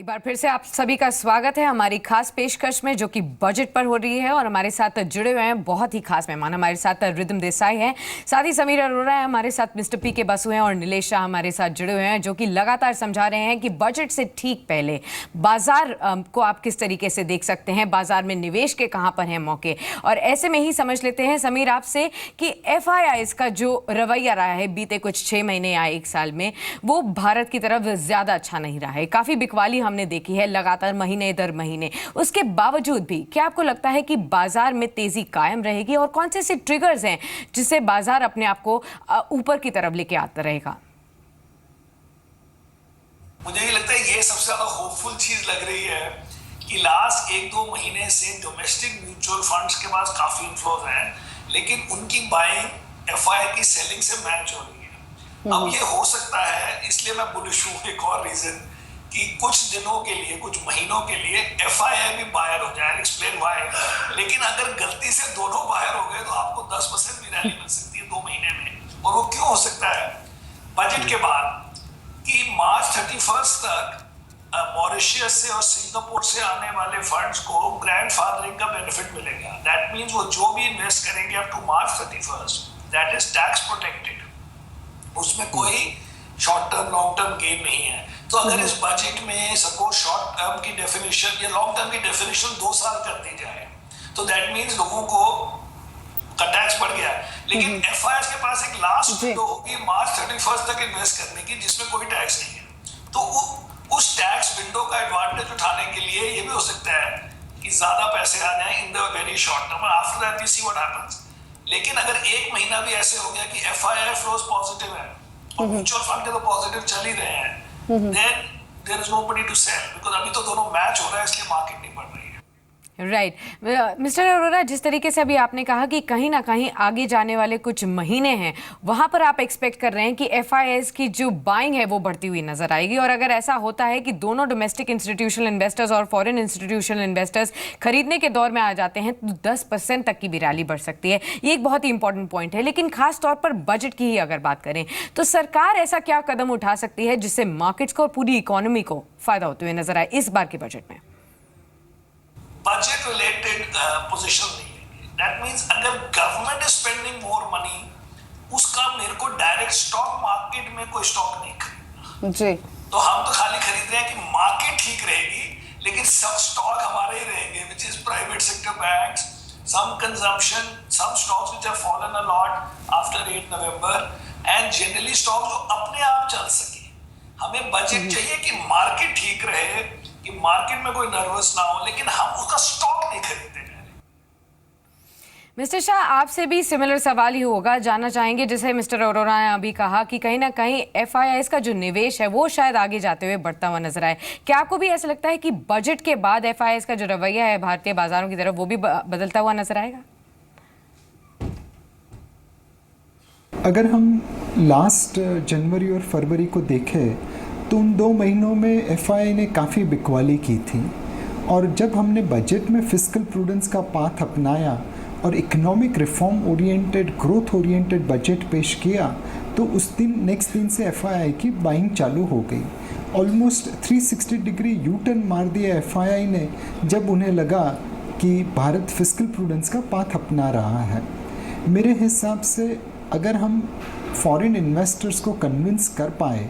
एक बार फिर से आप सभी का स्वागत है हमारी खास पेशकश में जो कि बजट पर हो रही है और हमारे साथ जुड़े हुए हैं बहुत ही खास मेहमान। हमारे साथ रिदम देसाई हैं, साथ ही समीर अरोड़ा है, हमारे साथ मिस्टर पी के बसु हैं और नीलेश शाह हमारे साथ जुड़े हुए हैं जो कि लगातार समझा रहे हैं कि बजट से ठीक पहले बाजार को आप किस तरीके से देख सकते हैं, बाजार में निवेश के कहाँ पर हैं मौके। और ऐसे में ही समझ लेते हैं समीर आपसे कि FIIs का जो रवैया रहा है बीते कुछ 6 महीने या 1 साल में, वो भारत की तरफ ज्यादा अच्छा नहीं रहा है। काफी बिकवाली हमने देखी है लगातार महीने दर महीने। उसके बावजूद भी क्या आपको लगता है कि बाजार में तेजी कायम रहेगी और कौन से ऐसे ट्रिगर्स हैं जिससे बाजार अपने आप को ऊपर की तरफ लेके आता रहेगा? मुझे ये लगता है ये सबसे ज्यादा होपफुल चीज लग रही है कि लास्ट 1-2 महीने से डोमेस्टिक म्यूचुअल फंड्स के पास काफी इन्फ्लोज हैं, लेकिन उनकी बाइंग FII की सेलिंग से मैच हो रही है। अब ये हो सकता है, इसलिए मैं बुलिश हूँ, एक और रीजन कि कुछ दिनों के लिए, कुछ महीनों के लिए FII भी बायर हो जाए। Explain why. लेकिन अगर गलती से दोनों बायर हो गए तो आपको 10% भी रैली मिल सकती है 2 महीने में। और वो क्यों हो सकता है? बजट के बाद कि मार्च 31 तक मॉरिशस से और सिंगापुर से आने वाले फंड्स को ग्रैंडफादरिंग का बेनिफिट मिलेगा। दैट मीन्स वो जो भी इन्वेस्ट करेंगे up to March 31 that is tax protected. उसमें कोई short term long term gain नहीं है। तो अगर इस बजट में सपोज शॉर्ट टर्म की डेफिनेशन या लॉन्ग टर्म की डेफिनेशन 2 साल कर दी जाए तो दैट मीन्स लोगों को का टैक्स बढ़ गया। लेकिन FIIs के पास एक लास्ट विंडो होगी मार्च 31 तक इन्वेस्ट करने की जिसमें कोई टैक्स नहीं है। तो उस टैक्स विंडो का एडवांटेज उठाने के लिए ये भी हो सकता है कि ज्यादा पैसे आ जाए in the very short term. After that we see what happens. लेकिन अगर 1 महीना भी ऐसे हो गया कि FII फ्लोज पॉजिटिव है और म्यूचुअल फंड के तो पॉजिटिव चल ही रहे हैं, then there is nobody to sell because अभी तो दोनों मैच हो रहा है, इसलिए मार्केट नहीं बढ़ रही है। राइट मिस्टर अरोड़ा, जिस तरीके से अभी आपने कहा कि कहीं ना कहीं आगे जाने वाले कुछ महीने हैं वहां पर आप एक्सपेक्ट कर रहे हैं कि FIIs की जो बाइंग है वो बढ़ती हुई नजर आएगी, और अगर ऐसा होता है कि दोनों डोमेस्टिक इंस्टीट्यूशनल इन्वेस्टर्स और फॉरेन इंस्टीट्यूशनल इन्वेस्टर्स खरीदने के दौर में आ जाते हैं तो 10% तक की भी रैली बढ़ सकती है। ये एक बहुत ही इंपॉर्टेंट पॉइंट है। लेकिन खास तौर पर बजट की ही अगर बात करें तो सरकार ऐसा क्या कदम उठा सकती है जिससे मार्केट्स को और पूरी इकोनॉमी को फायदा होते हुए नजर आए इस बार के बजट में? बजट रिलेटेड पोजीशन नहीं है। दैट मींस अगर government is spending more money, उसका मेरे को डायरेक्ट स्टॉक मार्केट में कोई स्टॉक नहीं खरीदना जी। तो हम तो खाली खरीद रहे हैं कि मार्केट ठीक रहेगी, लेकिन सब स्टॉक हमारे ही रहेंगे, which is private sector banks, some consumption, some stocks which have fallen a lot after 8 November and generally stocks जो अपने आप चल सके। हमें बजट चाहिए कि मार्केट ठीक रहे, कि मार्केट में कोई नर्वस ना हो, लेकिन हम उसका स्टॉक नहीं खरीदते हैं। मिस्टर शाह, आपसे भी सिमिलर सवाल ही होगा। जानना चाहेंगे, जैसे मिस्टर अरोड़ा ने अभी कहा कि कहीं ना कहीं FIIs का जो निवेश है वो शायद आगे जाते हुए बढ़ता हुआ नजर आए। क्या आपको भी ऐसा लगता है कि बजट के बाद FIIs का जो रवैया है भारतीय बाजारों की तरफ वो भी बदलता हुआ नजर आएगा? अगर हम लास्ट जनवरी और फरवरी को देखें तो उन 2 महीनों में FII ने काफ़ी बिकवाली की थी, और जब हमने बजट में फिस्कल प्रूडेंस का पाथ अपनाया और economic reform oriented, growth oriented budget पेश किया तो उस दिन नेक्स्ट दिन से FII की बाइंग चालू हो गई। ऑलमोस्ट 360 डिग्री यू टर्न मार दिया FII ने जब उन्हें लगा कि भारत फिस्कल प्रूडेंस का पाथ अपना रहा है। मेरे हिसाब से अगर हम फॉरेन इन्वेस्टर्स को कन्विंस कर पाए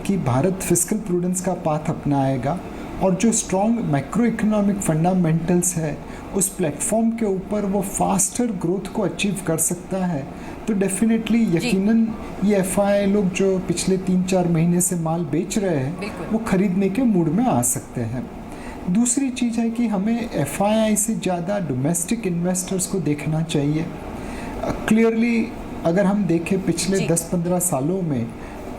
कि भारत फिस्कल प्रूडेंस का पाथ अपनाएगा और जो स्ट्रॉन्ग मैक्रो इकोनॉमिक फंडामेंटल्स है उस प्लेटफॉर्म के ऊपर वो फास्टर ग्रोथ को अचीव कर सकता है, तो डेफिनेटली यकीनन ये FII लोग जो पिछले 3-4 महीने से माल बेच रहे हैं वो खरीदने के मूड में आ सकते हैं। दूसरी चीज़ है कि हमें FII से ज़्यादा डोमेस्टिक इन्वेस्टर्स को देखना चाहिए। क्लियरली अगर हम देखें पिछले 10-15 सालों में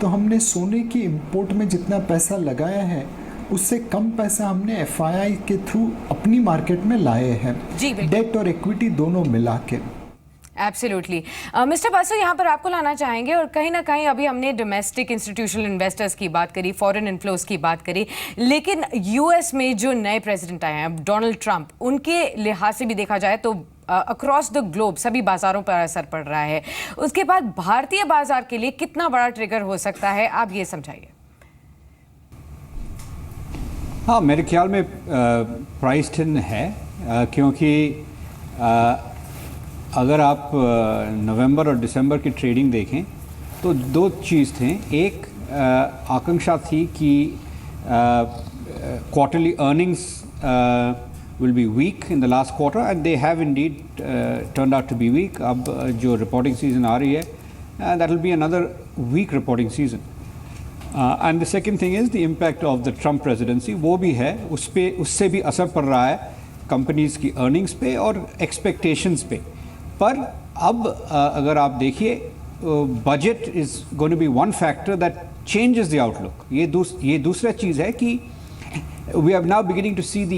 तो हमने सोने की इंपोर्ट में जितना पैसा लगाया है उससे कम पैसा हमने FII के थ्रू अपनी मार्केट में लाए हैं, डेट और इक्विटी दोनों मिला के। एब्सोल्युटली। मिस्टर बसु, यहाँ पर आपको लाना चाहेंगे, और कहीं ना कहीं अभी हमने डोमेस्टिक इंस्टीट्यूशनल इन्वेस्टर्स की बात करी, फॉरेन इन्फ्लोज की बात करी, लेकिन US में जो नए प्रेसिडेंट आए हैं डोनाल्ड ट्रंप, उनके लिहाज से भी देखा जाए तो अक्रॉस द ग्लोब सभी बाजारों पर असर पड़ रहा है। उसके बाद भारतीय बाजार के लिए कितना बड़ा ट्रिगर हो सकता है, आप ये समझाइए। हाँ, मेरे ख्याल में प्राइस्ड इन है, क्योंकि अगर आप नवंबर और दिसंबर की ट्रेडिंग देखें तो दो चीज़ थे। एक आकांक्षा थी कि quarterly earnings will be weak in the last quarter, and they have indeed turn out to be weak. अब जो रिपोर्टिंग सीजन आ रही है, that will be another weak reporting season. And the second thing is the impact of the Trump presidency, वो भी है, उससे भी असर पड़ रहा है कंपनीज़ की अर्निंग्स पे और एक्सपेक्टेशंस पे। पर अब अगर आप देखिए, budget is going to be one factor that changes the outlook. ये दूसरा चीज़ है कि we are now beginning to see the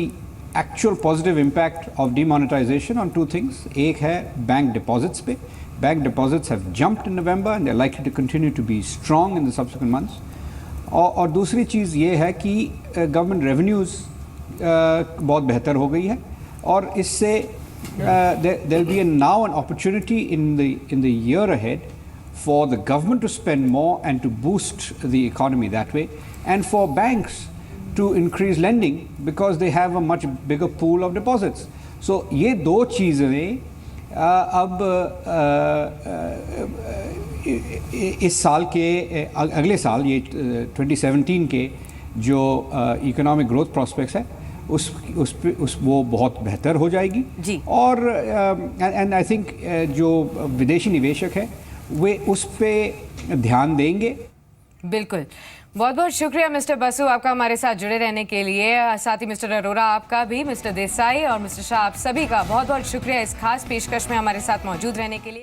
actual positive impact of demonetisation on two things. एक है बैंक डिपॉजिट्स पे। Bank deposits have jumped in November and they are likely to continue to be strong in the subsequent months. और दूसरी चीज़ ये है कि government revenues बहुत बेहतर हो गई है, और इससे there will be now an opportunity in the year ahead for the government to spend more and to boost the economy that way, and for banks to increase lending because they have a much bigger pool of deposits. So ये दो चीज़ें अब इस साल के अगले साल, ये 2017 के जो इकोनॉमिक ग्रोथ प्रोस्पेक्ट्स है वो बहुत बेहतर हो जाएगी जी। और एंड आई थिंक जो विदेशी निवेशक है वे उस पे ध्यान देंगे। बिल्कुल, बहुत बहुत शुक्रिया मिस्टर बसु, आपका हमारे साथ जुड़े रहने के लिए। साथ ही मिस्टर अरोरा आपका भी, मिस्टर देसाई और मिस्टर शाह, आप सभी का बहुत बहुत शुक्रिया इस खास पेशकश में हमारे साथ मौजूद रहने के लिए।